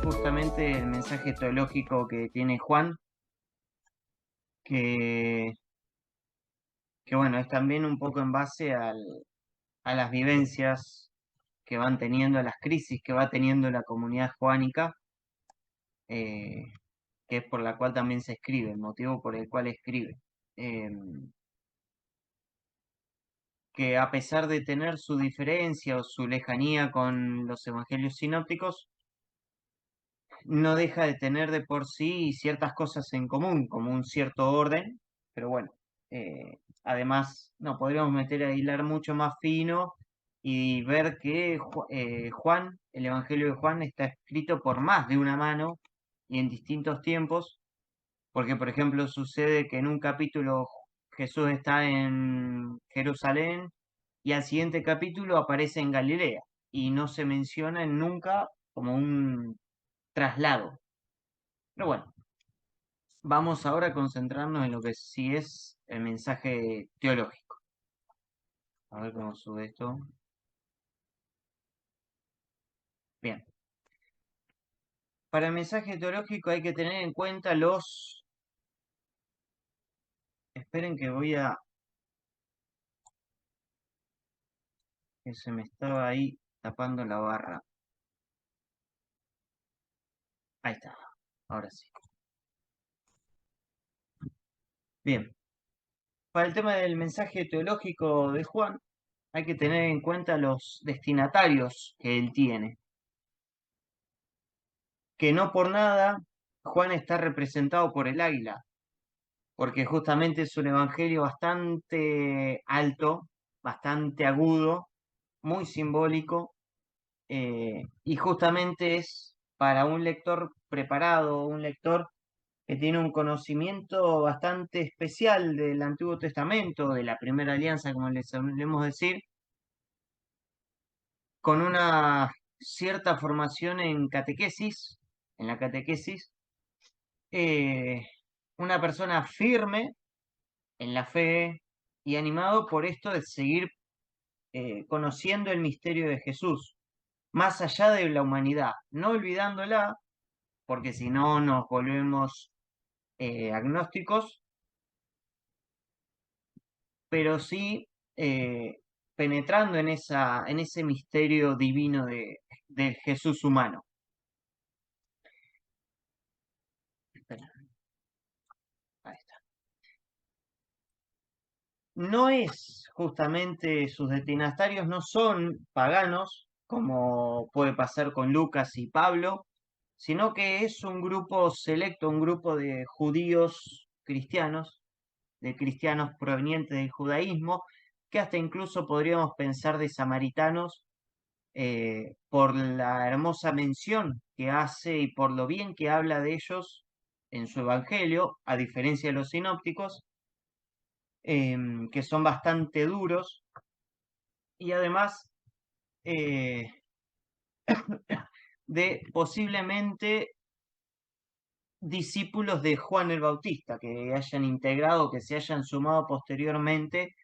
Justamente el mensaje teológico que tiene Juan, que, que bueno, es también un poco en base a las vivencias que van teniendo, a las crisis que va teniendo la comunidad juánica, eh, que es por la cual también se escribe, el motivo por el cual escribe. Que a pesar de tener su diferencia o su lejanía con los evangelios sinópticos, no deja de tener de por sí ciertas cosas en común, como un cierto orden, pero bueno, además, no, podríamos meter a hilar mucho más fino y ver que Juan, el Evangelio de Juan, está escrito por más de una mano y en distintos tiempos, porque por ejemplo sucede que en un capítulo Jesús está en Jerusalén y al siguiente capítulo aparece en Galilea y no se menciona nunca como un traslado. Pero bueno, vamos ahora a concentrarnos en lo que sí es el mensaje teológico. A ver cómo sube esto. Bien. Para el mensaje teológico hay que tener en cuenta los... Esperen que voy a... que se me estaba ahí tapando la barra. Ahí está. Ahora sí. Bien. Para el tema del mensaje teológico de Juan, hay que tener en cuenta los destinatarios que él tiene. Que no por nada Juan está representado por el águila, porque justamente es un evangelio bastante alto, bastante agudo, muy simbólico, y justamente es para un lector preparado, un lector que tiene un conocimiento bastante especial del Antiguo Testamento, de la Primera Alianza, como les solemos decir, con una cierta formación en catequesis, en la catequesis, eh, una persona firme en la fe y animado por esto de seguir conociendo el misterio de Jesús, más allá de la humanidad, no olvidándola, porque si no nos volvemos agnósticos, pero sí eh, penetrando en ese misterio divino del Jesús humano. Espera, ahí está. No es justamente, sus destinatarios no son paganos, como puede pasar con Lucas y Pablo, sino que es un grupo selecto, un grupo de judíos cristianos, de cristianos provenientes del judaísmo, que hasta incluso podríamos pensar de samaritanos, por la hermosa mención que hace y por lo bien que habla de ellos en su evangelio, a diferencia de los sinópticos, que son bastante duros y además eh, de posiblemente discípulos de Juan el Bautista, que hayan integrado, que se hayan sumado posteriormente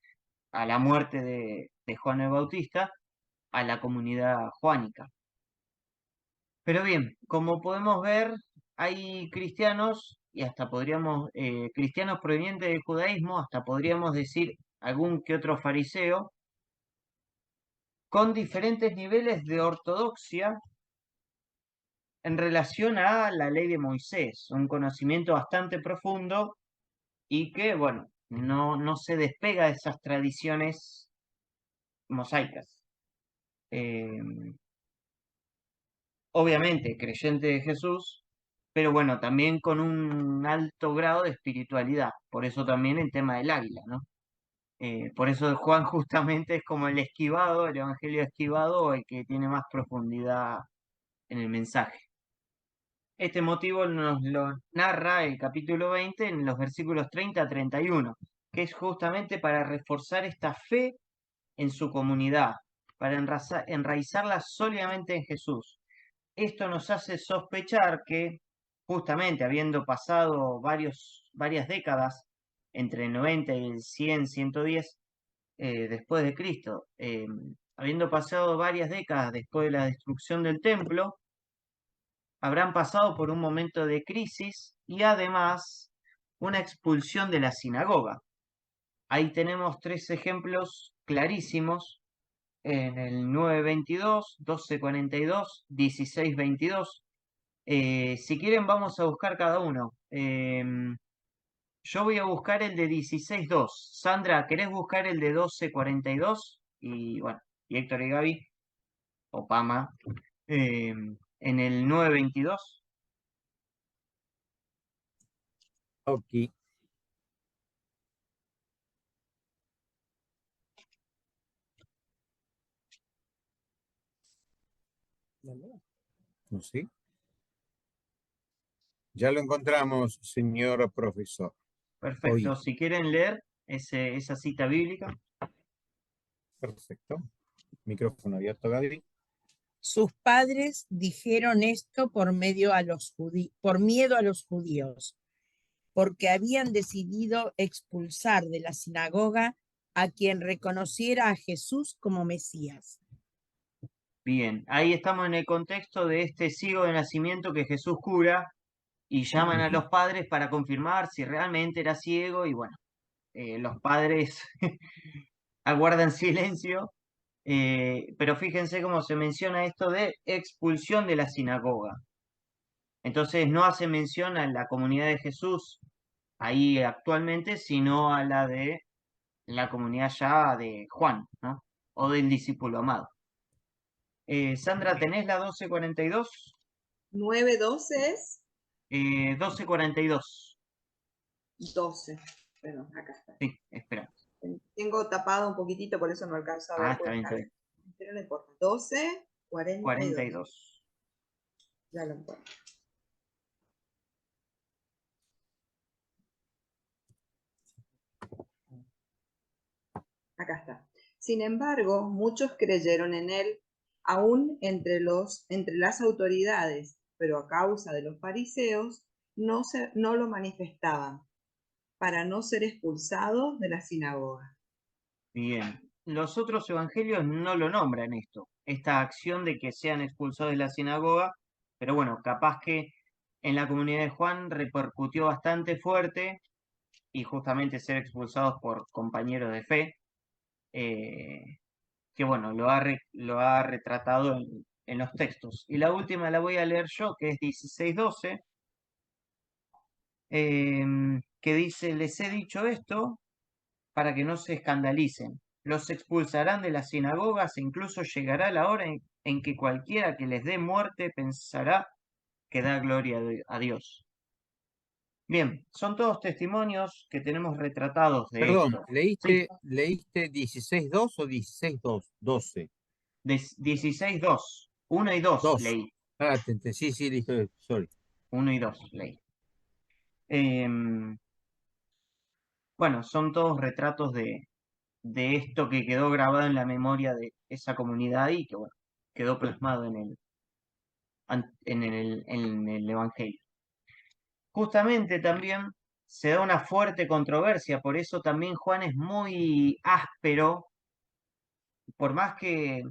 a la muerte de Juan el Bautista a la comunidad juánica. Pero bien, como podemos ver, hay cristianos, y hasta podríamos, cristianos provenientes del judaísmo, hasta podríamos decir algún que otro fariseo, con diferentes niveles de ortodoxia en relación a la ley de Moisés, un conocimiento bastante profundo y que, bueno, no se despega de esas tradiciones mosaicas. Eh, Obviamente, creyente de Jesús, pero bueno, también con un alto grado de espiritualidad. Por eso también el tema del águila, ¿no? Por eso Juan justamente es como el esquivado, el evangelio esquivado, el que tiene más profundidad en el mensaje. Este motivo nos lo narra el capítulo 20 en los versículos 30 a 31, que es justamente para reforzar esta fe en su comunidad, para enraizarla sólidamente en Jesús. Esto nos hace sospechar que, justamente habiendo pasado varias décadas, entre el 90 y el 100, 110 después de Cristo, habiendo pasado varias décadas después de la destrucción del templo, habrán pasado por un momento de crisis y además una expulsión de la sinagoga. Ahí tenemos tres ejemplos clarísimos en el 9:22, 12:42, 16:22. Si quieren vamos a buscar cada uno. Yo voy a buscar el de 16:2. Sandra, ¿querés buscar el de 12:42? Y bueno, y Héctor y Gaby, o Pama, en el 9:22. Ok. No sé. Ya lo encontramos, señor profesor. Perfecto. Hoy. Si quieren leer esa cita bíblica. Perfecto. Micrófono abierto, Gaby. Sus padres dijeron esto por miedo a los judíos, porque habían decidido expulsar de la sinagoga a quien reconociera a Jesús como Mesías. Bien, ahí estamos en el contexto de este ciego de nacimiento que Jesús cura y llaman a los padres para confirmar si realmente era ciego y bueno, los padres aguardan silencio, pero fíjense cómo se menciona esto de expulsión de la sinagoga. Entonces no hace mención a la comunidad de Jesús ahí actualmente, sino a la de la comunidad ya de Juan, ¿no? O del discípulo amado. Sandra, ¿tenés la 12:42? 9:12 es 12:42. 12. Bueno, acá está. Sí, espera. Tengo tapado un poquitito, por eso no alcanzo a ver. Está bien, está bien. Pero no importa. 12:42. 42. Ya lo encuentro. Acá está. Sin embargo, muchos creyeron en él, aún entre las autoridades, pero a causa de los fariseos no lo manifestaban, para no ser expulsados de la sinagoga. Bien. Los otros evangelios no lo nombran esto, esta acción de que sean expulsados de la sinagoga, pero bueno, capaz que en la comunidad de Juan repercutió bastante fuerte y justamente ser expulsados por compañeros de fe, eh, que bueno, lo ha retratado en los textos. Y la última la voy a leer yo, que es 16:12, que dice, les he dicho esto para que no se escandalicen. Los expulsarán de las sinagogas e incluso llegará la hora en que cualquiera que les dé muerte pensará que da gloria a Dios. Bien, son todos testimonios que tenemos retratados de Perdón, esto. Sí, ¿leíste 16.2 o 16.2? 12. 16:2. 1 y 2 2. leí. Sí, listo, sorry. 1 y 2 leí. Bueno, son todos retratos de esto que quedó grabado en la memoria de esa comunidad y que bueno, quedó plasmado en el Evangelio. Justamente también se da una fuerte controversia, por eso también Juan es muy áspero, por más que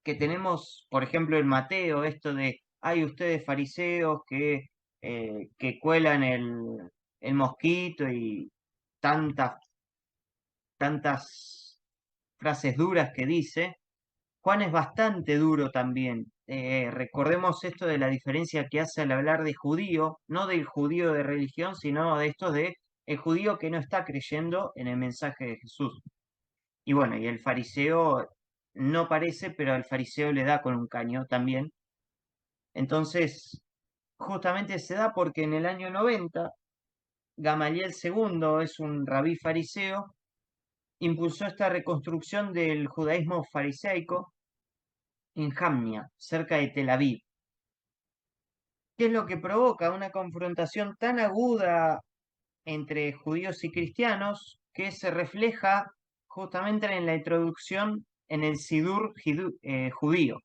tenemos, por ejemplo, en Mateo, esto de, hay ustedes fariseos que cuelan el mosquito y tantas, tantas frases duras que dice. Juan es bastante duro también. Recordemos esto de la diferencia que hace al hablar de judío, no del judío de religión, sino de esto de el judío que no está creyendo en el mensaje de Jesús. Y bueno, y el fariseo no parece, pero al fariseo le da con un caño también. Entonces, justamente se da porque en el año 90, Gamaliel II es un rabí fariseo, impulsó esta reconstrucción del judaísmo fariseico en Jamnia, cerca de Tel Aviv. ¿Qué es lo que provoca una confrontación tan aguda entre judíos y cristianos que se refleja justamente en la introducción en el Sidur judío?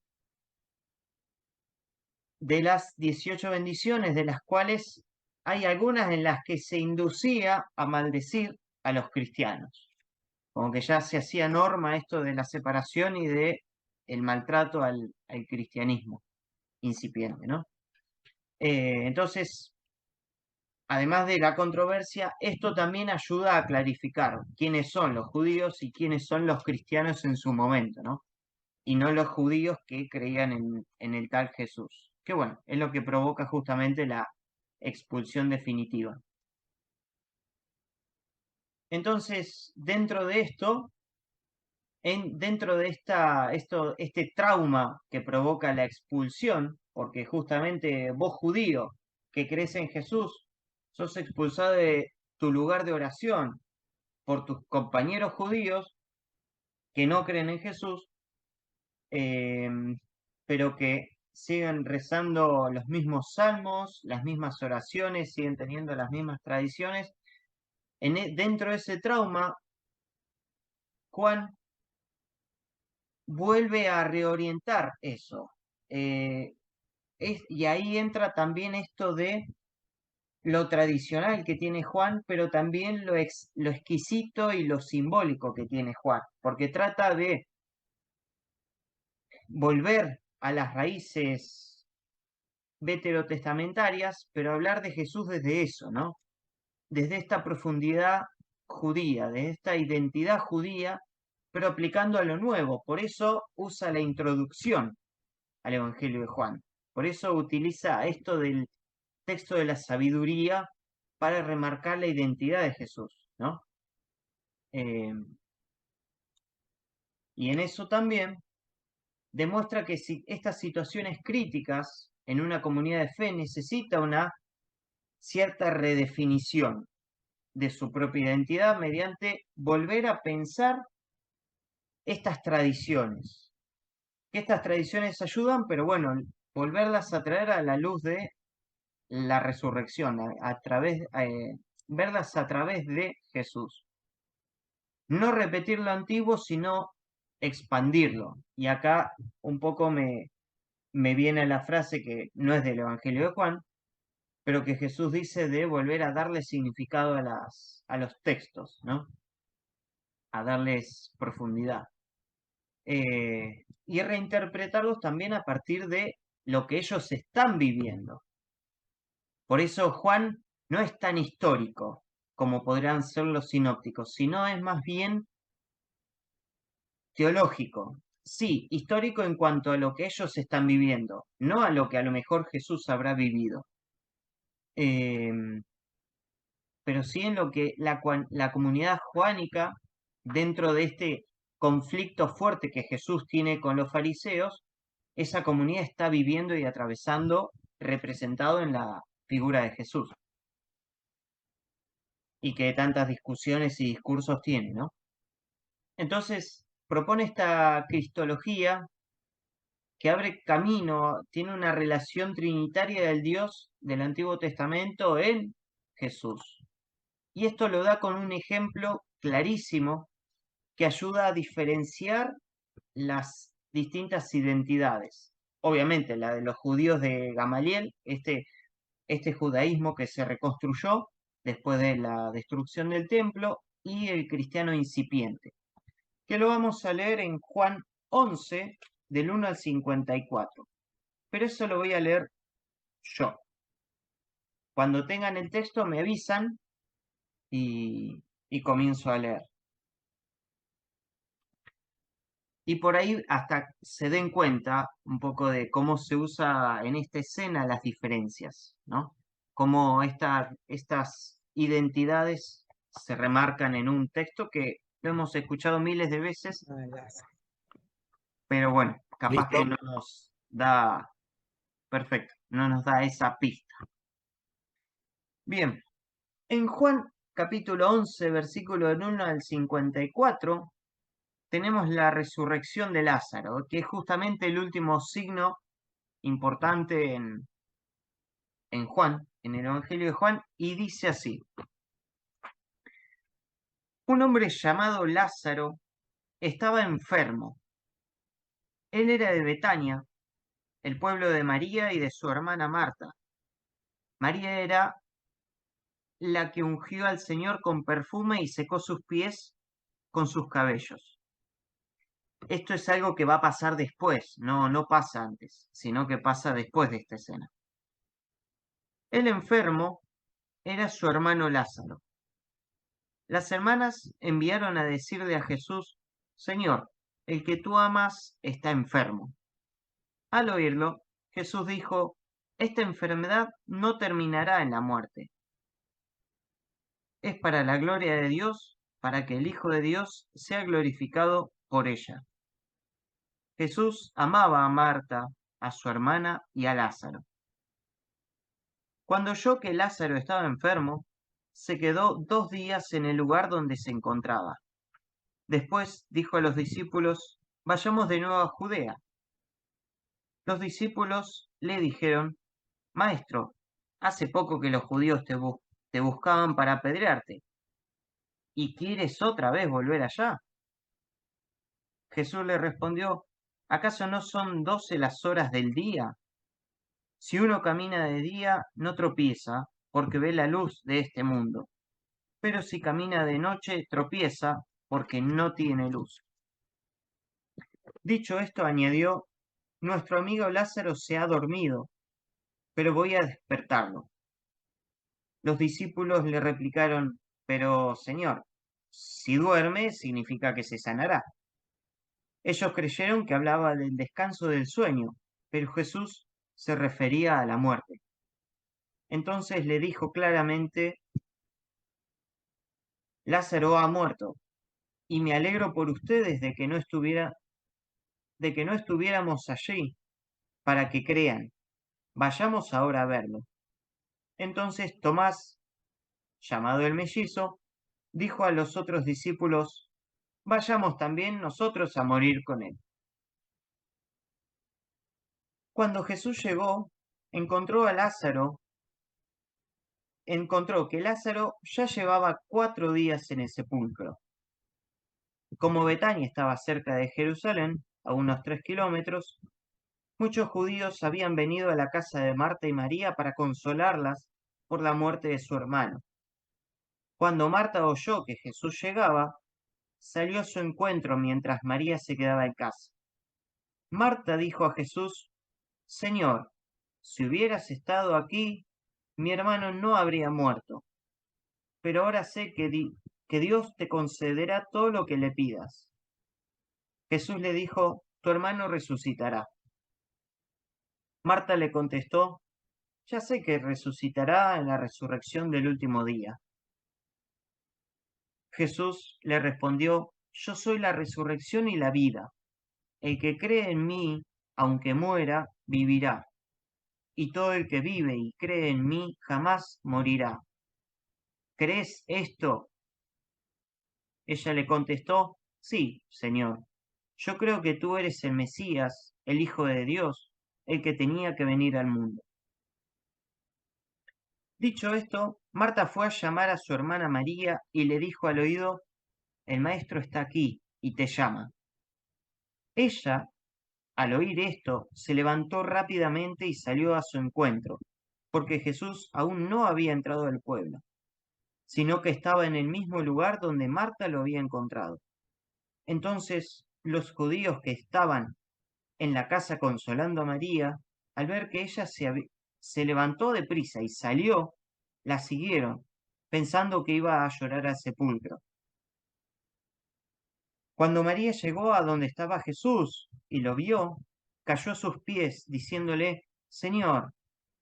De las 18 bendiciones, de las cuales hay algunas en las que se inducía a maldecir a los cristianos. Como que ya se hacía norma esto de la separación y de el maltrato al cristianismo incipiente, ¿no? Entonces, además de la controversia, esto también ayuda a clarificar quiénes son los judíos y quiénes son los cristianos en su momento, ¿no? Y no los judíos que creían en el tal Jesús. Que bueno, es lo que provoca justamente la expulsión definitiva. Entonces, dentro de esto, dentro de este trauma que provoca la expulsión, porque justamente vos judío que crees en Jesús, sos expulsado de tu lugar de oración por tus compañeros judíos que no creen en Jesús, pero que siguen rezando los mismos salmos, las mismas oraciones, siguen teniendo las mismas tradiciones. Dentro de ese trauma, Juan vuelve a reorientar eso. Y ahí entra también esto de lo tradicional que tiene Juan, pero también lo exquisito y lo simbólico que tiene Juan, porque trata de volver a las raíces veterotestamentarias, pero hablar de Jesús desde eso, ¿no? Desde esta profundidad judía, de esta identidad judía, pero aplicando a lo nuevo. Por eso usa la introducción al Evangelio de Juan. Por eso utiliza esto del texto de la sabiduría para remarcar la identidad de Jesús, ¿no? Y en eso también demuestra que si estas situaciones críticas en una comunidad de fe necesita una cierta redefinición de su propia identidad mediante volver a pensar estas tradiciones. Que estas tradiciones ayudan, pero bueno, volverlas a traer a la luz de la resurrección, verlas a través de Jesús. No repetir lo antiguo, sino expandirlo. Y acá un poco me viene la frase que no es del Evangelio de Juan, pero que Jesús dice de volver a darle significado a los textos, ¿no? A darles profundidad. Y reinterpretarlos también a partir de lo que ellos están viviendo. Por eso Juan no es tan histórico como podrían ser los sinópticos, sino es más bien teológico. Sí, histórico en cuanto a lo que ellos están viviendo, no a lo que a lo mejor Jesús habrá vivido. Pero sí en lo que la comunidad juánica, dentro de este conflicto fuerte que Jesús tiene con los fariseos, esa comunidad está viviendo y atravesando, representado en la figura de Jesús. Y que tantas discusiones y discursos tiene, ¿no? Entonces, propone esta cristología que abre camino, tiene una relación trinitaria del Dios del Antiguo Testamento en Jesús. Y esto lo da con un ejemplo clarísimo que ayuda a diferenciar las distintas identidades. Obviamente, la de los judíos de Gamaliel, este judaísmo que se reconstruyó después de la destrucción del templo, y el cristiano incipiente, que lo vamos a leer en Juan 11, del 1 al 54. Pero eso lo voy a leer yo. Cuando tengan el texto me avisan y comienzo a leer. Y por ahí hasta se den cuenta un poco de cómo se usa en esta escena las diferencias, ¿no? Cómo estas identidades se remarcan en un texto que lo hemos escuchado miles de veces, pero bueno, capaz que ¿Listo? no nos da, perfecto, no nos da esa pista. Bien, en Juan capítulo 11, versículo del 1 al 54, tenemos la resurrección de Lázaro, que es justamente el último signo importante en Juan, en el Evangelio de Juan, y dice así: un hombre llamado Lázaro estaba enfermo. Él era de Betania, el pueblo de María y de su hermana Marta. María era la que ungió al Señor con perfume y secó sus pies con sus cabellos. Esto es algo que va a pasar después, no pasa antes, sino que pasa después de esta escena. El enfermo era su hermano Lázaro. Las hermanas enviaron a decirle a Jesús: Señor, el que tú amas está enfermo. Al oírlo, Jesús dijo: esta enfermedad no terminará en la muerte. Es para la gloria de Dios, para que el Hijo de Dios sea glorificado por ella. Jesús amaba a Marta, a su hermana y a Lázaro. Cuando oyó que Lázaro estaba enfermo, se quedó 2 días en el lugar donde se encontraba. Después dijo a los discípulos: vayamos de nuevo a Judea. Los discípulos le dijeron: Maestro, hace poco que los judíos te buscaban para apedrearte, ¿y quieres otra vez volver allá? Jesús le respondió: ¿acaso no son 12 las horas del día? Si uno camina de día, no tropieza, porque ve la luz de este mundo. Pero si camina de noche, tropieza, porque no tiene luz. Dicho esto, añadió: nuestro amigo Lázaro se ha dormido, pero voy a despertarlo. Los discípulos le replicaron: pero, Señor, si duerme, significa que se sanará. Ellos creyeron que hablaba del descanso del sueño, pero Jesús se refería a la muerte. Entonces le dijo claramente: Lázaro ha muerto, y me alegro por ustedes de que no estuviéramos allí para que crean. Vayamos ahora a verlo. Entonces Tomás, llamado el mellizo, dijo a los otros discípulos: vayamos también nosotros a morir con él. Cuando Jesús llegó, encontró que Lázaro ya llevaba 4 días en el sepulcro. Como Betania estaba cerca de Jerusalén, a unos 3 kilómetros, muchos judíos habían venido a la casa de Marta y María para consolarlas por la muerte de su hermano. Cuando Marta oyó que Jesús llegaba, salió a su encuentro mientras María se quedaba en casa. Marta dijo a Jesús: Señor, si hubieras estado aquí, mi hermano no habría muerto. Pero ahora sé que Dios te concederá todo lo que le pidas. Jesús le dijo: tu hermano resucitará. Marta le contestó: ya sé que resucitará en la resurrección del último día. Jesús le respondió: yo soy la resurrección y la vida. El que cree en mí, aunque muera, vivirá. Y todo el que vive y cree en mí jamás morirá. ¿Crees esto? Ella le contestó: sí, Señor. Yo creo que tú eres el Mesías, el Hijo de Dios, el que tenía que venir al mundo. Dicho esto, Marta fue a llamar a su hermana María y le dijo al oído: el maestro está aquí y te llama. Ella, al oír esto, se levantó rápidamente y salió a su encuentro, porque Jesús aún no había entrado al pueblo, sino que estaba en el mismo lugar donde Marta lo había encontrado. Entonces los judíos que estaban en la casa consolando a María, al ver que ella se levantó deprisa y salió, la siguieron, pensando que iba a llorar al sepulcro. Cuando María llegó a donde estaba Jesús y lo vio, cayó a sus pies, diciéndole: Señor,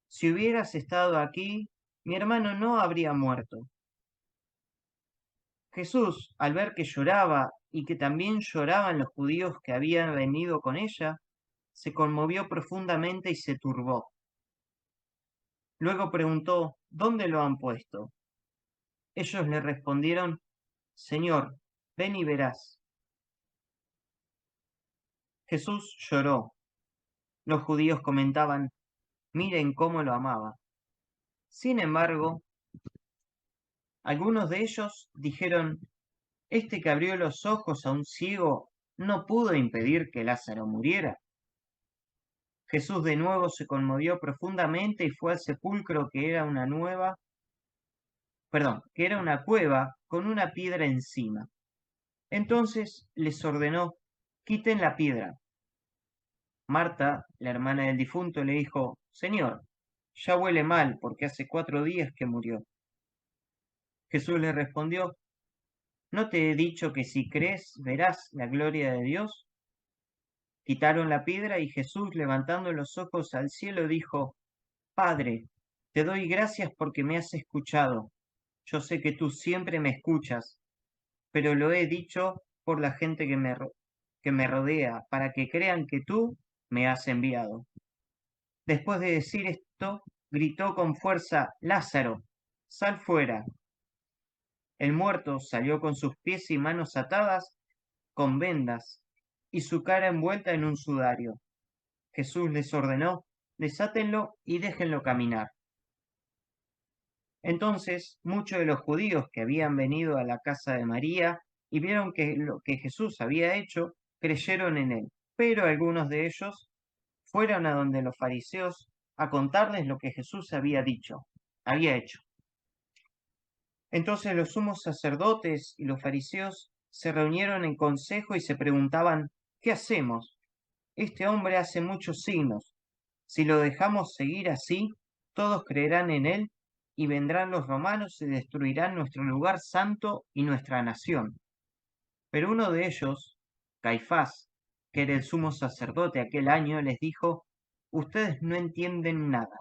si hubieras estado aquí, mi hermano no habría muerto. Jesús, al ver que lloraba y que también lloraban los judíos que habían venido con ella, se conmovió profundamente y se turbó. Luego preguntó: ¿dónde lo han puesto? Ellos le respondieron: Señor, ven y verás. Jesús lloró. Los judíos comentaban: miren cómo lo amaba. Sin embargo, algunos de ellos dijeron: este que abrió los ojos a un ciego no pudo impedir que Lázaro muriera. Jesús de nuevo se conmovió profundamente y fue al sepulcro, que era una cueva con una piedra encima. Entonces les ordenó, quiten la piedra. Marta, la hermana del difunto, le dijo, Señor, ya huele mal porque hace 4 días que murió. Jesús le respondió, ¿no te he dicho que si crees verás la gloria de Dios? Quitaron la piedra y Jesús, levantando los ojos al cielo, dijo, Padre, te doy gracias porque me has escuchado. Yo sé que tú siempre me escuchas, pero lo he dicho por la gente que me rodea, para que crean que tú me has enviado. Después de decir esto, gritó con fuerza, Lázaro, sal fuera. El muerto salió con sus pies y manos atadas con vendas y su cara envuelta en un sudario. Jesús les ordenó, desátenlo y déjenlo caminar. Entonces muchos de los judíos que habían venido a la casa de María y vieron que lo que Jesús había hecho, creyeron en él. Pero algunos de ellos fueron a donde los fariseos a contarles lo que Jesús había hecho. Entonces los sumos sacerdotes y los fariseos se reunieron en consejo y se preguntaban, ¿qué hacemos? Este hombre hace muchos signos. Si lo dejamos seguir así, todos creerán en él y vendrán los romanos y destruirán nuestro lugar santo y nuestra nación. Pero uno de ellos, Caifás, que era el sumo sacerdote aquel año, les dijo, ustedes no entienden nada.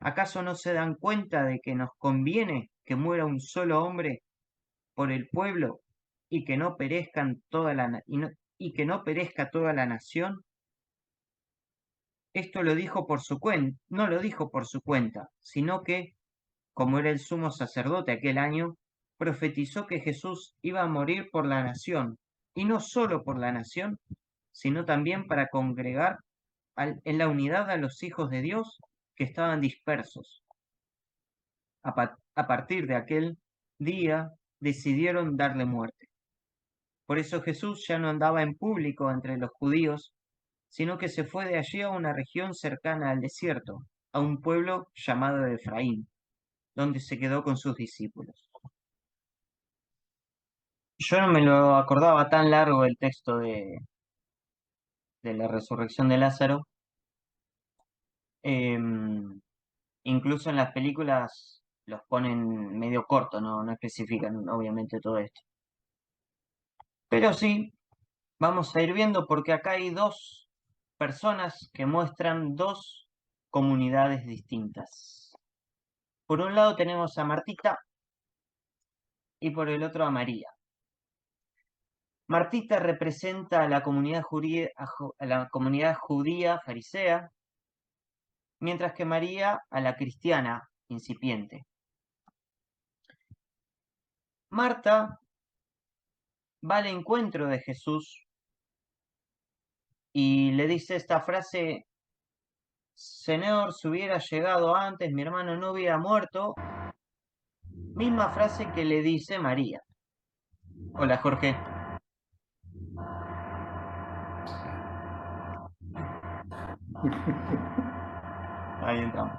¿Acaso no se dan cuenta de que nos conviene que muera un solo hombre por el pueblo y que no perezcan y que no perezca toda la nación? Esto lo dijo por su cuenta, no lo dijo por su cuenta, sino que, como era el sumo sacerdote aquel año, profetizó que Jesús iba a morir por la nación, y no solo por la nación, sino también para congregar en la unidad a los hijos de Dios que estaban dispersos. A partir de aquel día decidieron darle muerte. Por eso Jesús ya no andaba en público entre los judíos, sino que se fue de allí a una región cercana al desierto, a un pueblo llamado Efraín, donde se quedó con sus discípulos. Yo no me lo acordaba tan largo el texto de la resurrección de Lázaro. Em, Incluso en las películas los ponen medio corto, no especifican obviamente todo esto. Pero sí, vamos a ir viendo porque acá hay dos personas que muestran dos comunidades distintas. Por un lado tenemos a Martita y por el otro a María. Martita representa a la comunidad judía farisea, mientras que María a la cristiana incipiente. Marta va al encuentro de Jesús y le dice esta frase, Señor, si hubiera llegado antes, mi hermano no hubiera muerto. Misma frase que le dice María. Hola, Jorge. Ahí entramos.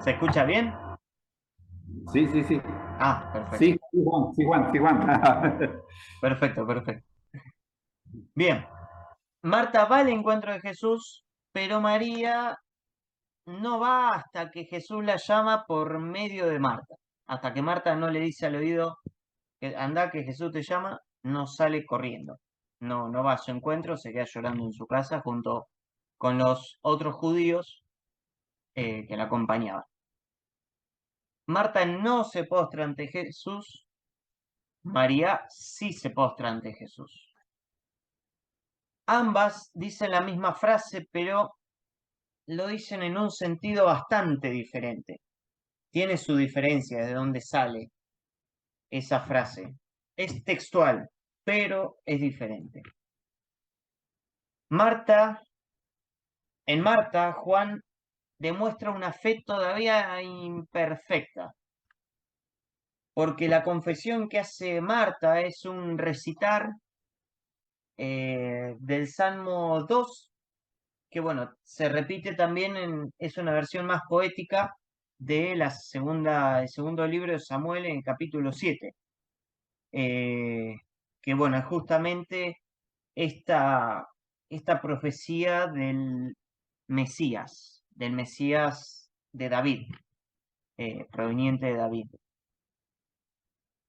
¿Se escucha bien? Sí, sí, sí. Ah, perfecto. Sí, sí, Juan, sí, Juan, sí, Juan. Perfecto, perfecto. Bien. Marta va al encuentro de Jesús, pero María no va hasta que Jesús la llama por medio de Marta. Hasta que Marta no le dice al oído, anda que Jesús te llama, no sale corriendo. No va a su encuentro, se queda llorando en su casa junto con los otros judíos que la acompañaban. Marta no se postra ante Jesús, María sí se postra ante Jesús. Ambas dicen la misma frase, pero lo dicen en un sentido bastante diferente. Tiene su diferencia de dónde sale esa frase. Es textual, pero es diferente. En Marta, Juan demuestra una fe todavía imperfecta, porque la confesión que hace Marta es un recitar del Salmo 2, que bueno, se repite también, es una versión más poética el segundo libro de Samuel en el capítulo 7. Que bueno, es justamente esta, esta profecía del Mesías de David, proveniente de David.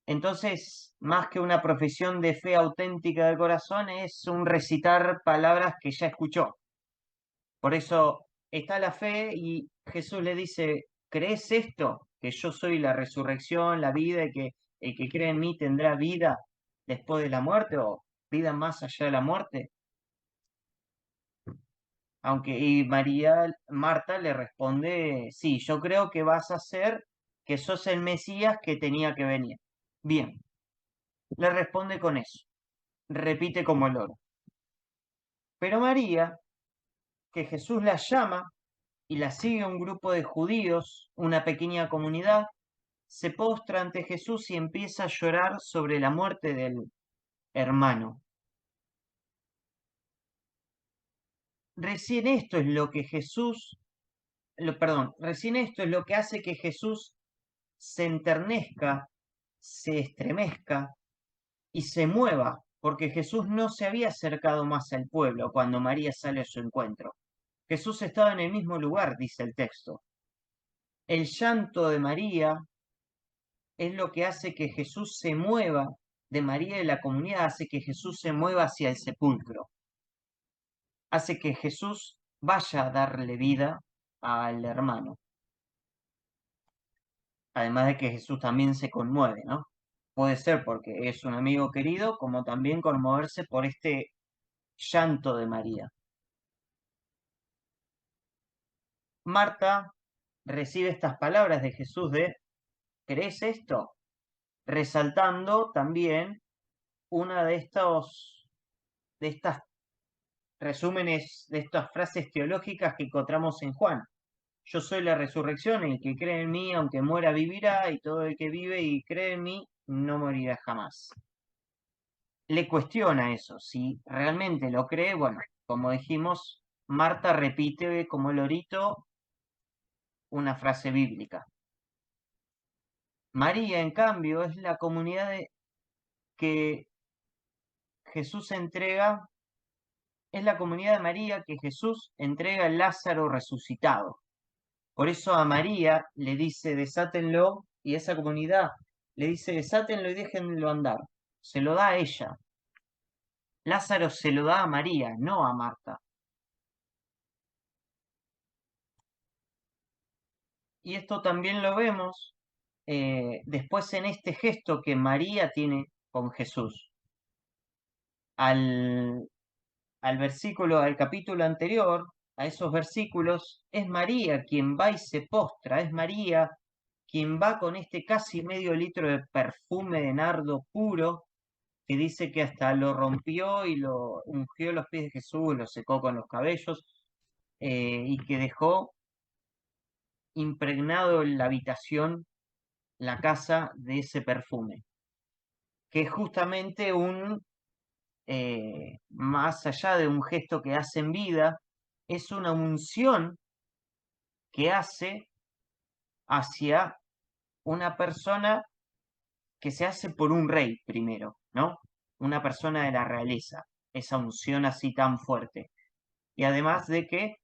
Entonces, más que una profesión de fe auténtica del corazón, es un recitar palabras que ya escuchó. Por eso está la fe y Jesús le dice, ¿crees esto? Que yo soy la resurrección, la vida, y que el que cree en mí tendrá vida después de la muerte o vida más allá de la muerte. Y Marta le responde, sí, yo creo que vas a ser, que sos el Mesías que tenía que venir. Bien, le responde con eso, repite como el oro. Pero María, que Jesús la llama y la sigue un grupo de judíos, una pequeña comunidad, se postra ante Jesús y empieza a llorar sobre la muerte del hermano. Recién esto es lo que recién esto es lo que hace que Jesús se enternezca, se estremezca y se mueva, porque Jesús no se había acercado más al pueblo cuando María sale a su encuentro. Jesús estaba en el mismo lugar, dice el texto. El llanto de María es lo que hace que Jesús se mueva, de María y la comunidad, hace que Jesús se mueva hacia el sepulcro, hace que Jesús vaya a darle vida al hermano. Además de que Jesús también se conmueve, ¿no? Puede ser porque es un amigo querido, como también conmoverse por este llanto de María. Marta recibe estas palabras de Jesús de ¿crees esto? Resaltando también una de estas resúmenes, de estas frases teológicas que encontramos en Juan. Yo soy la resurrección, el que cree en mí, aunque muera, vivirá, y todo el que vive y cree en mí, no morirá jamás. Le cuestiona eso, si realmente lo cree, bueno, como dijimos, Marta repite como lorito una frase bíblica. María, en cambio, es la comunidad que Jesús entrega, es la comunidad de María que Jesús entrega al Lázaro resucitado. Por eso a María le dice, desátenlo, y a esa comunidad le dice, desátenlo y déjenlo andar. Se lo da a ella. Lázaro se lo da a María, no a Marta. Y esto también lo vemos después en este gesto que María tiene con Jesús. Al versículo, al capítulo anterior, a esos versículos, es María quien va y se postra, es María quien va con este casi medio litro de perfume de nardo puro, que dice que hasta lo rompió y lo ungió los pies de Jesús, lo secó con los cabellos, y que dejó impregnado en la habitación, la casa de ese perfume, que es justamente más allá de un gesto que hace en vida, es una unción que hace hacia una persona que se hace por un rey primero, ¿no? Una persona de la realeza, esa unción así tan fuerte. Y además de que,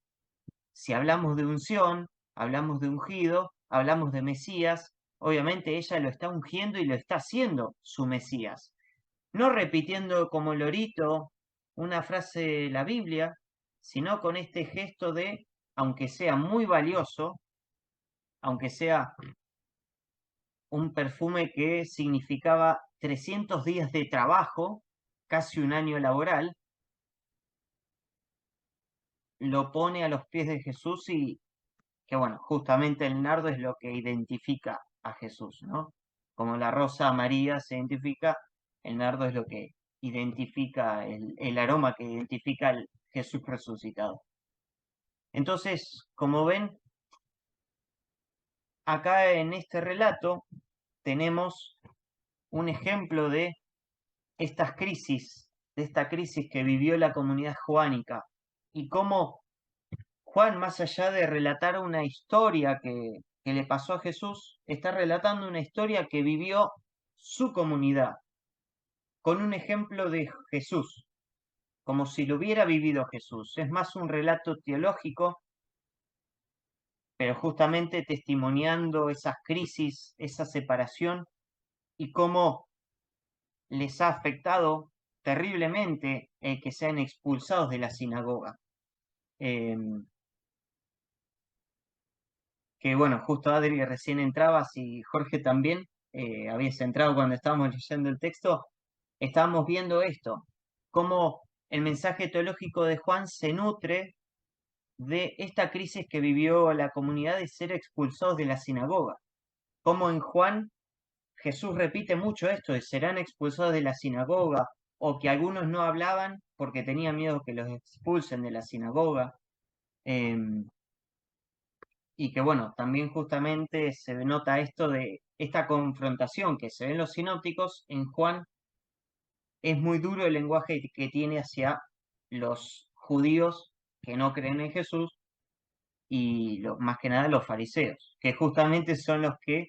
si hablamos de unción, hablamos de ungido, hablamos de Mesías, obviamente ella lo está ungiendo y lo está haciendo su Mesías. No repitiendo como lorito una frase de la Biblia, sino con este gesto de, aunque sea muy valioso, aunque sea un perfume que significaba 300 días de trabajo, casi un año laboral, lo pone a los pies de Jesús y que bueno, justamente el nardo es lo que identifica a Jesús, ¿no? Como la rosa a María se identifica, el nardo es lo que identifica, el aroma que identifica al Jesús resucitado. Entonces, como ven, acá en este relato tenemos un ejemplo de esta crisis que vivió la comunidad joánica y cómo Juan, más allá de relatar una historia que que le pasó a Jesús, está relatando una historia que vivió su comunidad, con un ejemplo de Jesús, como si lo hubiera vivido Jesús. Es más un relato teológico, pero justamente testimoniando esas crisis, esa separación y cómo les ha afectado terriblemente el que sean expulsados de la sinagoga. Que bueno, justo Adri recién entrabas y Jorge también, habías entrado cuando estábamos leyendo el texto, estábamos viendo esto, cómo el mensaje teológico de Juan se nutre de esta crisis que vivió la comunidad de ser expulsados de la sinagoga. Como en Juan Jesús repite mucho esto de serán expulsados de la sinagoga o que algunos no hablaban porque tenían miedo que los expulsen de la sinagoga. Y que bueno, también justamente se nota esto de esta confrontación que se ve en los sinópticos, en Juan es muy duro el lenguaje que tiene hacia los judíos que no creen en Jesús y más que nada los fariseos, que justamente son los que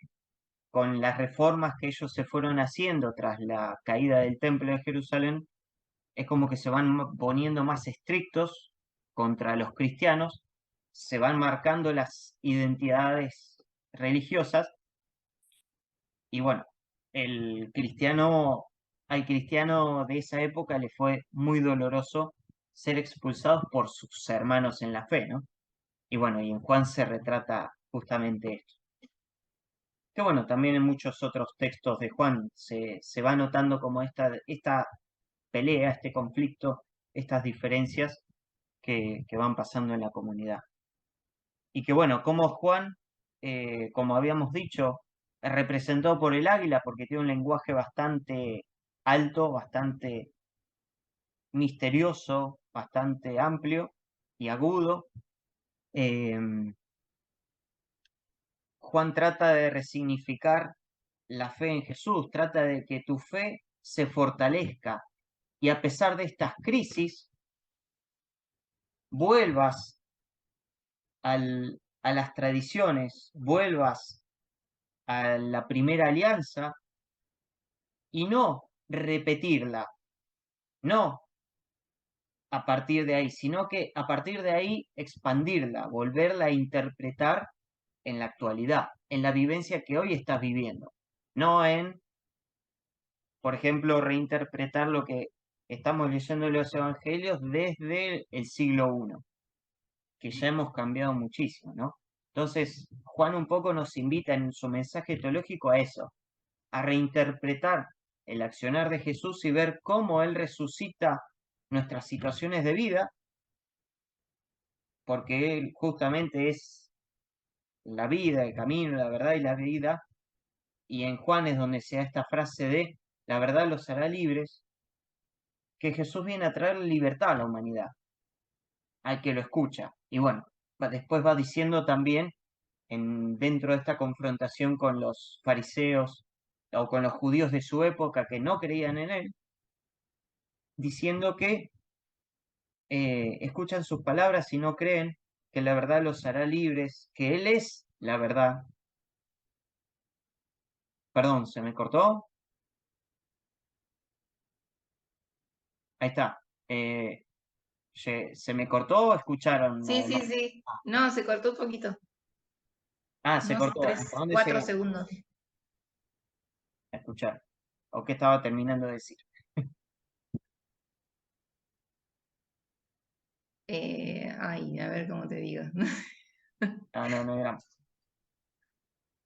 con las reformas que ellos se fueron haciendo tras la caída del templo de Jerusalén, es como que se van poniendo más estrictos contra los cristianos, se van marcando las identidades religiosas y bueno, al cristiano de esa época le fue muy doloroso ser expulsados por sus hermanos en la fe, ¿no? Y bueno, y en Juan se retrata justamente esto. Que bueno, también en muchos otros textos de Juan se va notando como esta pelea, este conflicto, estas diferencias que van pasando en la comunidad. Y que bueno, como Juan, como habíamos dicho, es representado por el águila porque tiene un lenguaje bastante alto, bastante misterioso, bastante amplio y agudo. Juan trata de resignificar la fe en Jesús, trata de que tu fe se fortalezca y a pesar de estas crisis, vuelvas a las tradiciones, vuelvas a la primera alianza y no repetirla, no a partir de ahí, sino que a partir de ahí expandirla, volverla a interpretar en la actualidad, en la vivencia que hoy estás viviendo, no en, por ejemplo, reinterpretar lo que estamos leyendo en los evangelios desde el siglo I, que ya hemos cambiado muchísimo, ¿no? Entonces, Juan un poco nos invita en su mensaje teológico a eso, a reinterpretar el accionar de Jesús y ver cómo Él resucita nuestras situaciones de vida, porque Él justamente es la vida, el camino, la verdad y la vida, y en Juan es donde se da esta frase de la verdad los hará libres, que Jesús viene a traer libertad a la humanidad, al que lo escucha. Y bueno, después va diciendo también, dentro de esta confrontación con los fariseos o con los judíos de su época que no creían en Él, diciendo que escuchan sus palabras y no creen, que la verdad los hará libres, que Él es la verdad. Perdón, ¿se me cortó? Ahí está. ¿Se me cortó o escucharon? Sí, sí, sí. No, se cortó un poquito. Se Unos cortó. 3, ¿Hasta dónde 4 llegamos segundos. a escuchar? ¿O qué estaba terminando de decir? Ay, a ver cómo te digo. Ah, no, no era.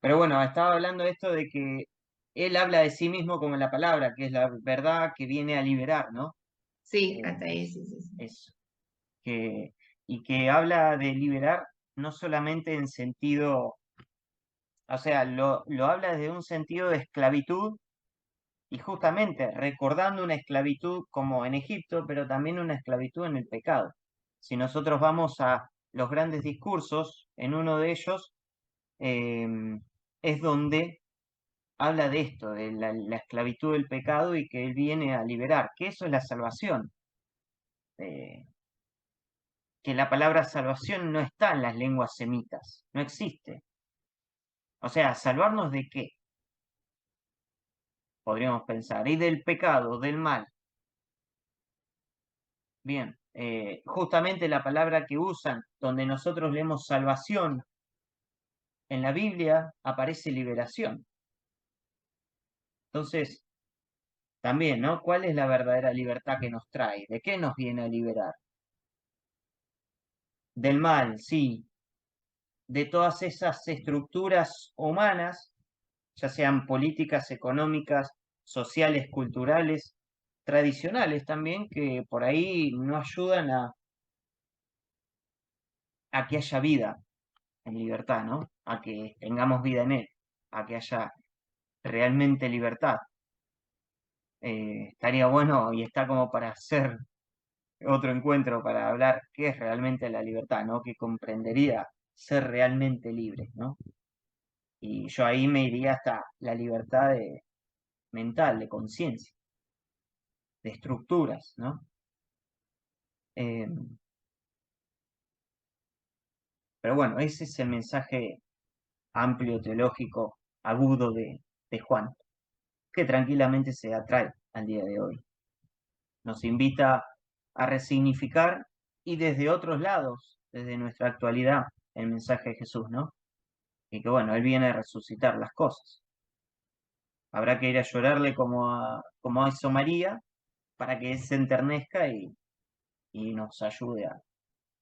Pero bueno, estaba hablando de esto de que Él habla de sí mismo como la palabra, que es la verdad que viene a liberar, ¿no? Sí, hasta ahí, sí, sí, sí. Eso. Y que habla de liberar no solamente en sentido, o sea, lo habla desde un sentido de esclavitud y justamente recordando una esclavitud como en Egipto, pero también una esclavitud en el pecado. Si nosotros vamos a los grandes discursos, en uno de ellos eh, es donde habla de esto, de la esclavitud del pecado y que Él viene a liberar, que eso es la salvación. Eh, que la palabra salvación no está en las lenguas semitas, no existe. O sea, ¿salvarnos de qué? Podríamos pensar. Y del pecado, del mal. Bien, justamente la palabra que usan, donde nosotros leemos salvación, en la Biblia aparece liberación. Entonces, también, ¿no? ¿Cuál es la verdadera libertad que nos trae? ¿De qué nos viene a liberar? Del mal, sí, de todas esas estructuras humanas, ya sean políticas, económicas, sociales, culturales, tradicionales también, que por ahí no ayudan a que haya vida en libertad, ¿no? A que tengamos vida en él, a que haya realmente libertad. Estaría bueno y está como para hacer otro encuentro para hablar qué es realmente la libertad, ¿no? Que comprendería ser realmente libre, ¿no? Y yo ahí me iría hasta la libertad mental, de conciencia, de estructuras, ¿no? Eh, pero bueno, ese es el mensaje amplio, teológico, agudo de Juan, que tranquilamente se atrae al día de hoy. Nos invita a resignificar y desde otros lados, desde nuestra actualidad, el mensaje de Jesús, ¿no? Y que bueno, Él viene a resucitar las cosas. Habrá que ir a llorarle como hizo María para que Él se enternezca y nos ayude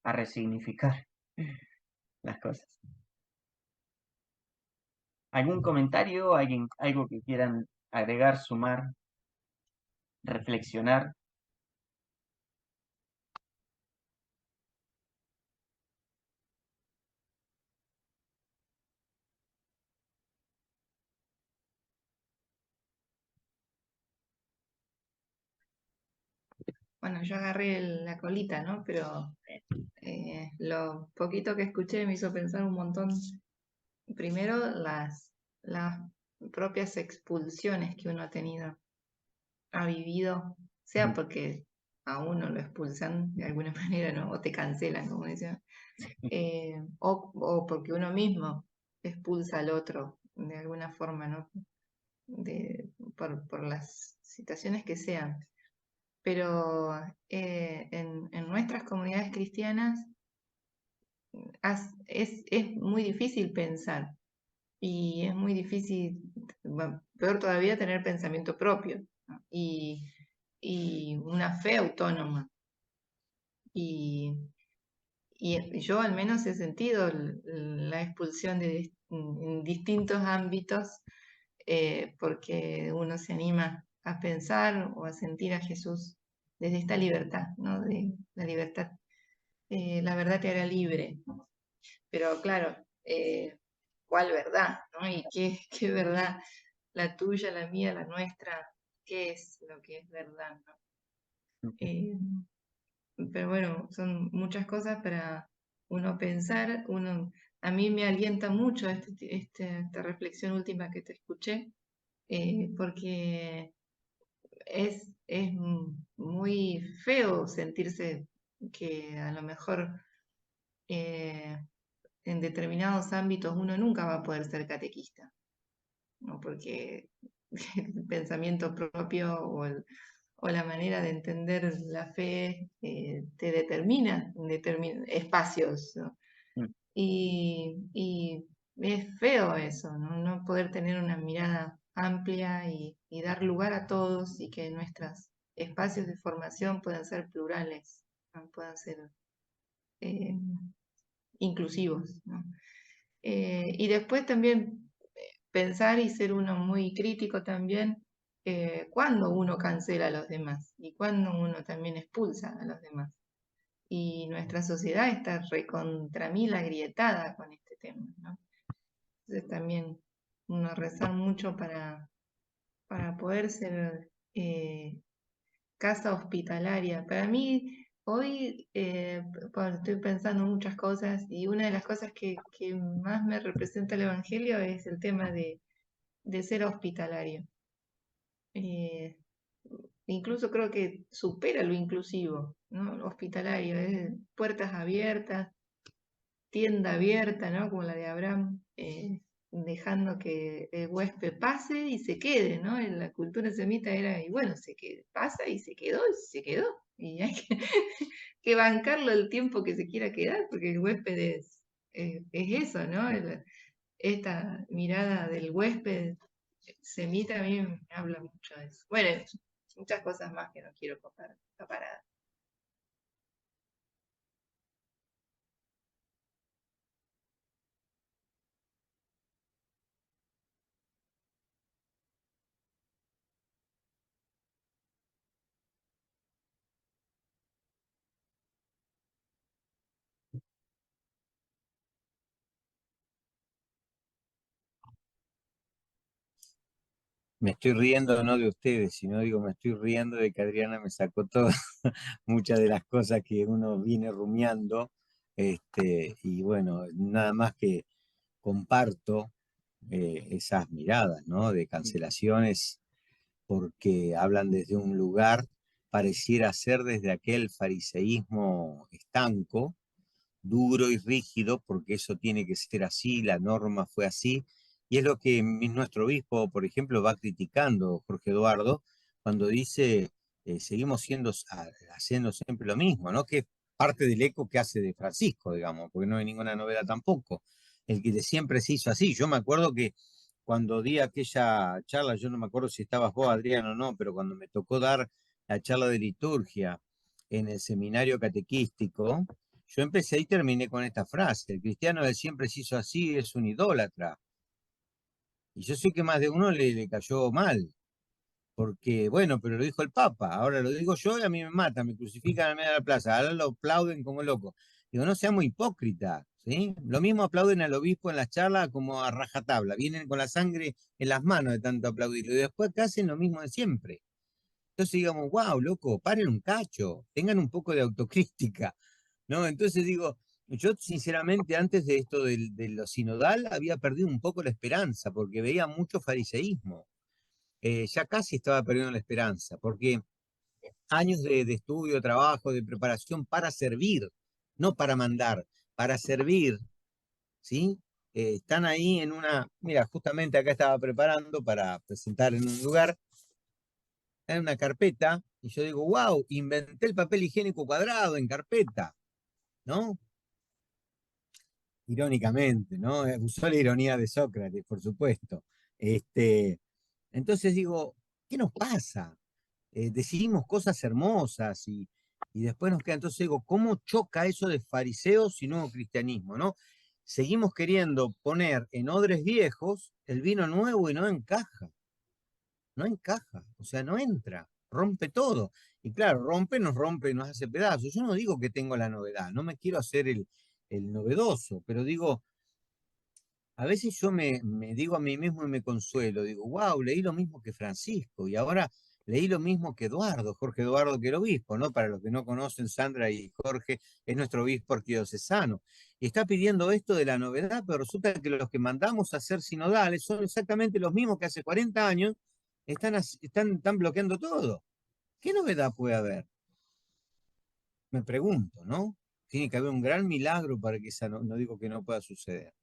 a resignificar las cosas. ¿Algún comentario? ¿Algo que quieran agregar, sumar, reflexionar? Bueno, yo agarré la colita, ¿no? Pero lo poquito que escuché me hizo pensar un montón. Primero, las propias expulsiones que uno ha vivido, sea porque a uno lo expulsan de alguna manera, ¿no? O te cancelan, como decía, o porque uno mismo expulsa al otro de alguna forma, ¿no? Por las situaciones que sean. Pero en nuestras comunidades cristianas es muy difícil pensar y es muy difícil, peor todavía, tener pensamiento propio, ¿no? Y una fe autónoma. Y yo al menos he sentido la expulsión en distintos ámbitos, porque uno se anima a pensar o a sentir a Jesús desde esta libertad, ¿no? De la libertad, la verdad te hará libre. Pero claro, ¿cuál verdad, ¿no? ¿Y qué verdad? La tuya, la mía, la nuestra, ¿qué es lo que es verdad, ¿no? Pero bueno, son muchas cosas para uno pensar. A mí me alienta mucho esta reflexión última que te escuché, porque es muy feo sentirse que a lo mejor en determinados ámbitos uno nunca va a poder ser catequista, ¿no? Porque el pensamiento propio o la manera de entender la fe te determina en espacios, ¿no? Mm. Y es feo eso, ¿no? No poder tener una mirada amplia y dar lugar a todos y que nuestros espacios de formación puedan ser plurales, ¿no? Puedan ser eh, inclusivos, ¿no? Y después también pensar y ser uno muy crítico también cuando uno cancela a los demás y cuando uno también expulsa a los demás. Y nuestra sociedad está recontra mil agrietada con este tema, ¿no? Entonces también uno rezar mucho para poder ser casa hospitalaria. Para mí, hoy bueno, estoy pensando muchas cosas y una de las cosas que más me representa el Evangelio es el tema de ser hospitalario. Eh, Incluso creo que supera lo inclusivo, ¿no? Hospitalario, es puertas abiertas, tienda abierta, ¿no? Como la de Abraham, dejando que el huésped pase y se quede, ¿no? En la cultura semita era, y bueno, pasa y se quedó, y se quedó. Y hay que, que bancarlo el tiempo que se quiera quedar, porque el huésped es eso, ¿no? Esta mirada del huésped semita a mí me habla mucho de eso. Bueno, muchas cosas más que no quiero acaparar. Me estoy riendo no de ustedes, sino digo, me estoy riendo de que Adriana me sacó todas muchas de las cosas que uno viene rumiando. Y bueno, nada más que comparto esas miradas, ¿no? De cancelaciones, porque hablan desde un lugar, pareciera ser desde aquel fariseísmo estanco, duro y rígido, porque eso tiene que ser así, la norma fue así, y es lo que nuestro obispo, por ejemplo, va criticando, Jorge Eduardo, cuando dice, seguimos haciendo siempre lo mismo, ¿no? Que es parte del eco que hace de Francisco, digamos, porque no hay ninguna novedad tampoco. El que de siempre se hizo así. Yo me acuerdo que cuando di aquella charla, yo no me acuerdo si estabas vos, Adrián, o no, pero cuando me tocó dar la charla de liturgia en el seminario catequístico, yo empecé y terminé con esta frase: el cristiano de siempre se hizo así, es un idólatra. Y yo sé que más de uno le cayó mal, porque, bueno, pero lo dijo el Papa, ahora lo digo yo y a mí me matan, me crucifican en medio de la plaza, ahora lo aplauden como loco. Digo, no seamos hipócritas, ¿sí? Lo mismo aplauden al obispo en las charlas como a rajatabla, vienen con la sangre en las manos de tanto aplaudirlo, y después que hacen lo mismo de siempre. Entonces digamos, wow, loco, paren un cacho, tengan un poco de autocrítica, ¿no? Entonces digo, yo sinceramente antes de esto de lo sinodal había perdido un poco la esperanza, porque veía mucho fariseísmo. Ya casi estaba perdiendo la esperanza, porque años de estudio, trabajo, de preparación para servir, no para mandar, para servir, ¿sí? Están ahí en una, mira, justamente acá estaba preparando para presentar en un lugar, en una carpeta, y yo digo, wow, inventé el papel higiénico cuadrado en carpeta, ¿no? Irónicamente, ¿no? Usó la ironía de Sócrates, por supuesto. Entonces digo, ¿qué nos pasa? Decidimos cosas hermosas y después nos queda. Entonces digo, ¿cómo choca eso de fariseos y nuevo cristianismo, ¿no? Seguimos queriendo poner en odres viejos el vino nuevo y no encaja, o sea, no entra, rompe todo. Y claro, nos rompe y nos hace pedazos. Yo no digo que tengo la novedad, no me quiero hacer el novedoso, pero digo, a veces yo me digo a mí mismo y me consuelo, digo, wow, leí lo mismo que Francisco y ahora leí lo mismo que Eduardo, Jorge Eduardo, que el obispo, ¿no? Para los que no conocen, Sandra y Jorge es nuestro obispo arquidiocesano. Y está pidiendo esto de la novedad, pero resulta que los que mandamos a ser sinodales son exactamente los mismos que hace 40 años están bloqueando todo. ¿Qué novedad puede haber? Me pregunto, ¿no? Tiene que haber un gran milagro para que esa no digo que no pueda suceder.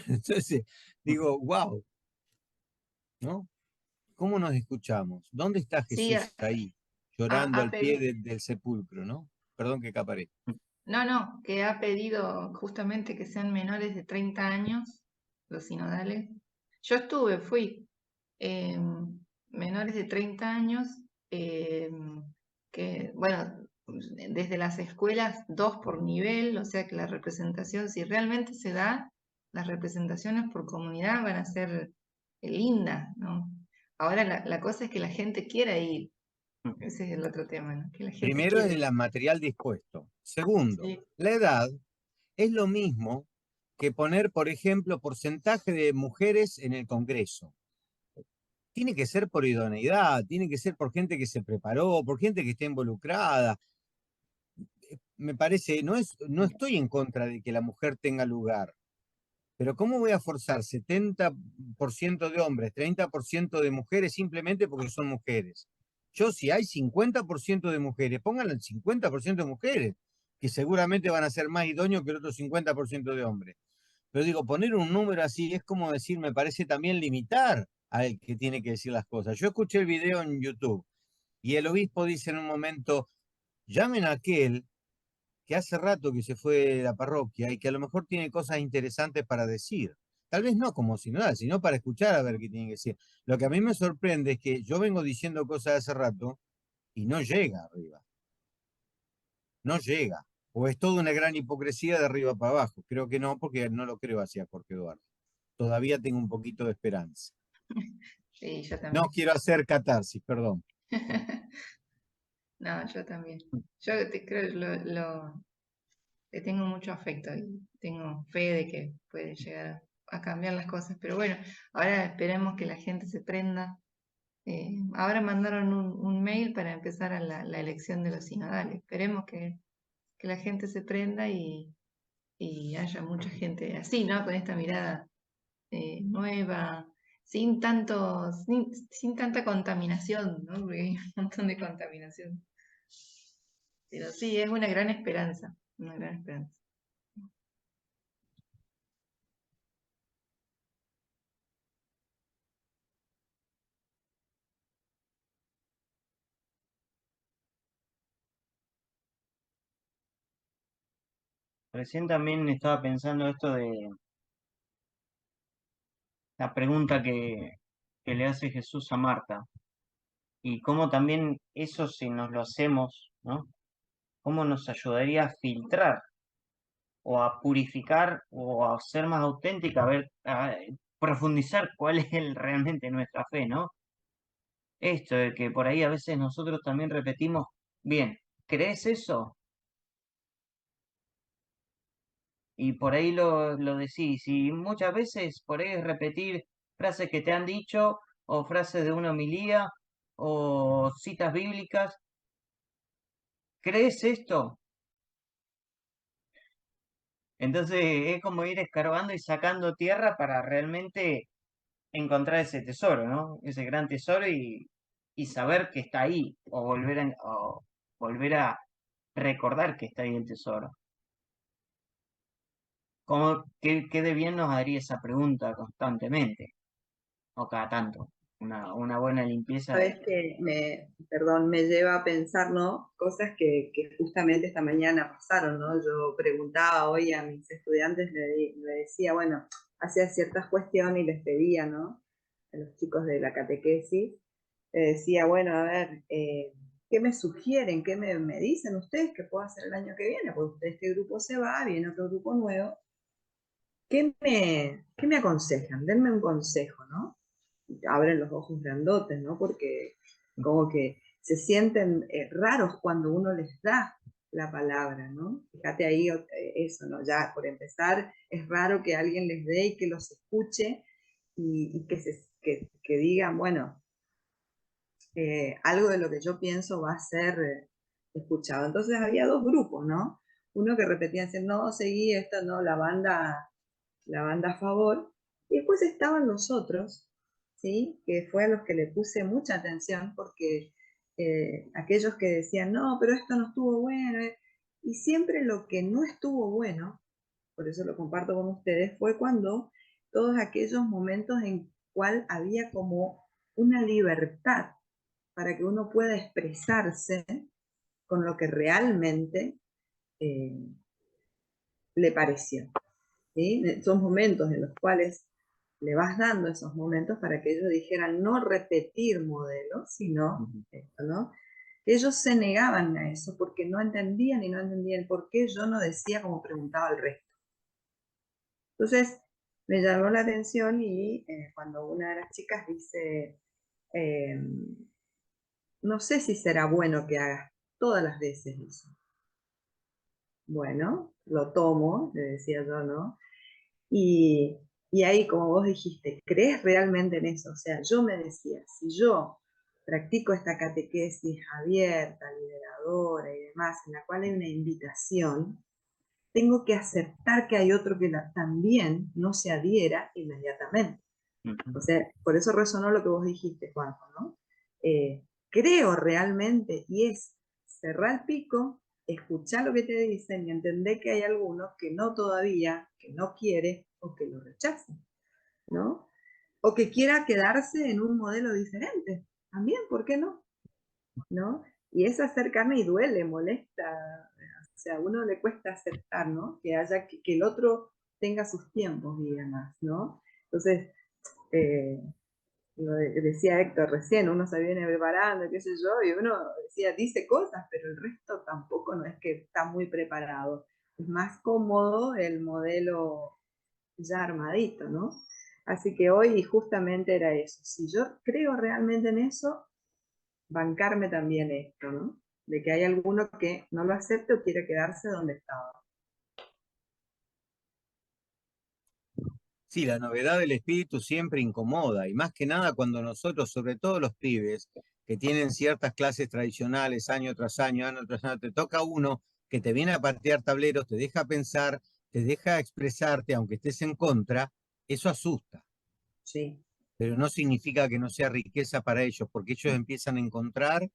Entonces, digo, wow, ¿no? ¿Cómo nos escuchamos? ¿Dónde está Sí, Jesús ahí, llorando al pie pedido, del sepulcro, ¿no? Perdón que acaparé. no, que ha pedido justamente que sean menores de 30 años, los sinodales. Yo fui, eh, menores de 30 años, eh, que, bueno, desde las escuelas, 2 por nivel, o sea que la representación, si realmente se da, las representaciones por comunidad van a ser lindas, ¿no? Ahora la cosa es que la gente quiera ir, ese es el otro tema, ¿no? Que la gente Primero es quiere ir. el material dispuesto. Segundo, Sí. la edad es lo mismo que poner, por ejemplo, porcentaje de mujeres en el Congreso. Tiene que ser por idoneidad, tiene que ser por gente que se preparó, por gente que esté involucrada. Me parece, no estoy en contra de que la mujer tenga lugar, pero ¿cómo voy a forzar 70% de hombres, 30% de mujeres simplemente porque son mujeres? Yo, si hay 50% de mujeres, pónganle el 50% de mujeres, que seguramente van a ser más idóneos que el otro 50% de hombres. Pero digo, poner un número así es como decir, me parece también limitar al que tiene que decir las cosas. Yo escuché el video en YouTube y el obispo dice en un momento, llamen a aquel que hace rato que se fue de la parroquia y que a lo mejor tiene cosas interesantes para decir. Tal vez no como sinodal, sino para escuchar a ver qué tiene que decir. Lo que a mí me sorprende es que yo vengo diciendo cosas hace rato y no llega arriba. No llega. O es toda una gran hipocresía de arriba para abajo. Creo que no, porque no lo creo así a Jorge Eduardo. Todavía tengo un poquito de esperanza. Sí, yo No también. quiero hacer catarsis, perdón. No, yo también. Yo te creo, le tengo mucho afecto y tengo fe de que puede llegar a cambiar las cosas. Pero bueno, ahora esperemos que la gente se prenda. Ahora mandaron un mail para empezar a la elección de los sinodales. Esperemos que la gente se prenda y haya mucha gente así, ¿no? Con esta mirada nueva, sin tanta contaminación, ¿no? Porque hay un montón de contaminación. Pero sí, es una gran esperanza, una gran esperanza. Recién también estaba pensando esto de la pregunta que le hace Jesús a Marta y cómo también eso si nos lo hacemos, ¿no? ¿Cómo nos ayudaría a filtrar o a purificar o a ser más auténtica, a ver, a profundizar cuál es realmente nuestra fe, ¿no? Esto de que por ahí a veces nosotros también repetimos, bien, ¿crees eso? Y por ahí lo decís, y muchas veces por ahí es repetir frases que te han dicho, o frases de una homilía, o citas bíblicas. ¿Crees esto? Entonces es como ir escarbando y sacando tierra para realmente encontrar ese tesoro, ¿no? Ese gran tesoro y saber que está ahí, o volver a recordar que está ahí el tesoro. ¿Qué de bien nos haría esa pregunta constantemente? O cada tanto. Una buena limpieza. Sabes que perdón, me lleva a pensar, ¿no? Cosas que justamente esta mañana pasaron, ¿no? Yo preguntaba hoy a mis estudiantes, le decía, bueno, hacía ciertas cuestiones y les pedía, ¿no? A los chicos de la catequesis, les decía, bueno, a ver, ¿qué me sugieren? ¿Qué me dicen ustedes que puedo hacer el año que viene? Porque este grupo se va, viene otro grupo nuevo. ¿Qué me aconsejan? Denme un consejo, ¿no? Abren los ojos grandotes, ¿no? Porque como que se sienten raros cuando uno les da la palabra, ¿no? Fíjate ahí eso, ¿no? Ya por empezar, es raro que alguien les dé y que los escuche y que digan, bueno, algo de lo que yo pienso va a ser escuchado. Entonces había dos grupos, ¿no? Uno que repetía, decir, no, seguí esto, no, la banda a favor, y después estaban los otros, ¿sí? Que fue a los que le puse mucha atención, porque aquellos que decían, no, pero esto no estuvo bueno, y siempre lo que no estuvo bueno, por eso lo comparto con ustedes, fue cuando todos aquellos momentos en cual había como una libertad para que uno pueda expresarse con lo que realmente eh, le pareció. ¿Sí? Son momentos en los cuales le vas dando esos momentos para que ellos dijeran no repetir modelos, sino esto, ¿no? Ellos se negaban a eso porque no entendían y no entendían por qué yo no decía como preguntaba el resto. Entonces me llamó la atención y cuando una de las chicas dice, eh, no sé si será bueno que hagas todas las veces eso. Bueno, lo tomo, le decía yo, ¿no? Y ahí, como vos dijiste, ¿crees realmente en eso? O sea, yo me decía, si yo practico esta catequesis abierta, liberadora y demás, en la cual hay una invitación, tengo que aceptar que hay otro que también no se adhiera inmediatamente. O sea, por eso resonó lo que vos dijiste, Juanjo, ¿no? Creo realmente, y es cerrar el pico, escuchar lo que te dicen y entender que hay algunos que no todavía, que no quiere, o que lo rechace, ¿no? O que quiera quedarse en un modelo diferente. También, ¿por qué no? ¿No? Y es hacer carne y duele, molesta. O sea, a uno le cuesta aceptar, ¿no? Que haya, que el otro tenga sus tiempos y demás, ¿no? Entonces, lo decía Héctor recién, uno se viene preparando, qué sé yo, y uno decía, dice cosas, pero el resto tampoco no es que está muy preparado. Es más cómodo el modelo ya armadito, ¿no? Así que hoy justamente era eso. Si yo creo realmente en eso, bancarme también esto, ¿no? De que hay alguno que no lo acepte o quiere quedarse donde estaba. Sí, la novedad del espíritu siempre incomoda, y más que nada cuando nosotros, sobre todo los pibes, que tienen ciertas clases tradicionales año tras año, te toca uno que te viene a patear tableros, te deja pensar, te deja expresarte, aunque estés en contra, eso asusta. Sí. Pero no significa que no sea riqueza para ellos, porque ellos empiezan a encontrar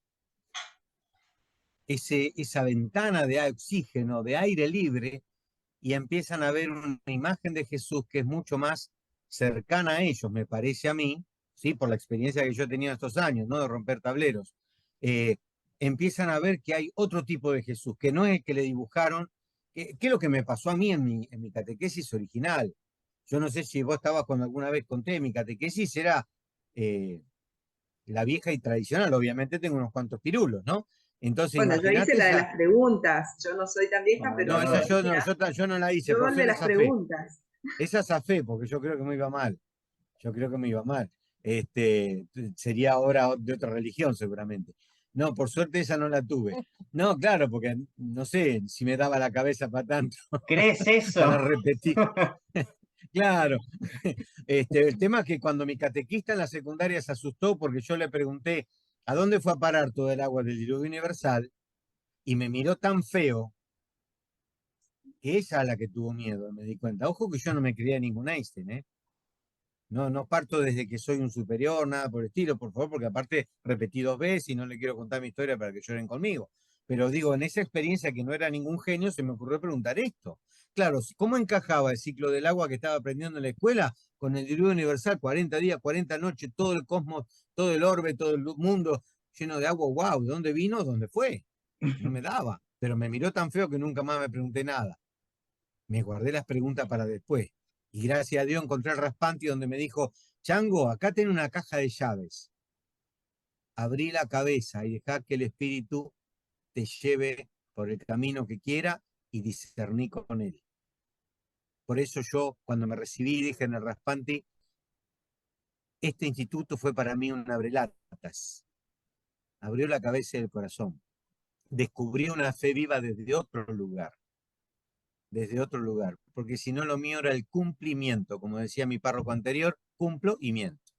esa ventana de oxígeno, de aire libre, y empiezan a ver una imagen de Jesús que es mucho más cercana a ellos, me parece a mí, ¿sí? Por la experiencia que yo he tenido estos años, ¿no? De romper tableros. Empiezan a ver que hay otro tipo de Jesús, que no es el que le dibujaron, que es lo que me pasó a mí en mi catequesis original. Yo no sé si vos estabas cuando alguna vez conté, mi catequesis era la vieja y tradicional, obviamente tengo unos cuantos pirulos, ¿no? Entonces, Bueno, yo hice imagínate la de esa. las preguntas. Yo no soy tan vieja, Bueno, pero No, esa yo no, decía, yo no la hice, yo por el de suerte las zafé. preguntas. Esa zafé, porque yo creo que me iba mal. Yo creo que me iba mal. Sería ahora de otra religión, seguramente. No, por suerte esa no la tuve. No, claro, porque no sé si me daba la cabeza para tanto, ¿Crees para eso? repetir. Claro. El tema es que cuando mi catequista en la secundaria se asustó porque yo le pregunté a dónde fue a parar todo el agua del diluvio universal y me miró tan feo que ella es la que tuvo miedo, me di cuenta. Ojo que yo no me creía ningún Einstein, ¿eh? No, no parto desde que soy un superior, nada por el estilo, por favor, porque aparte repetí 2 veces y no le quiero contar mi historia para que lloren conmigo. Pero digo, en esa experiencia que no era ningún genio, se me ocurrió preguntar esto. Claro, ¿cómo encajaba el ciclo del agua que estaba aprendiendo en la escuela con el diluvio universal? 40 días, 40 noches, todo el cosmos, todo el orbe, todo el mundo lleno de agua. ¡Wow! ¿De dónde vino? ¿Dónde fue? No me daba. Pero me miró tan feo que nunca más me pregunté nada. Me guardé las preguntas para después. Y gracias a Dios encontré el Raspanti donde me dijo, Chango, acá tenés una caja de llaves. Abrí la cabeza y dejá que el espíritu te lleve por el camino que quiera y discerní con él. Por eso yo, cuando me recibí, dije en el Raspanti, este instituto fue para mí un abrelatas. Abrió la cabeza y el corazón. Descubrí una fe viva desde otro lugar. Desde otro lugar, porque si no lo mío era el cumplimiento, como decía mi párroco anterior, cumplo y miento.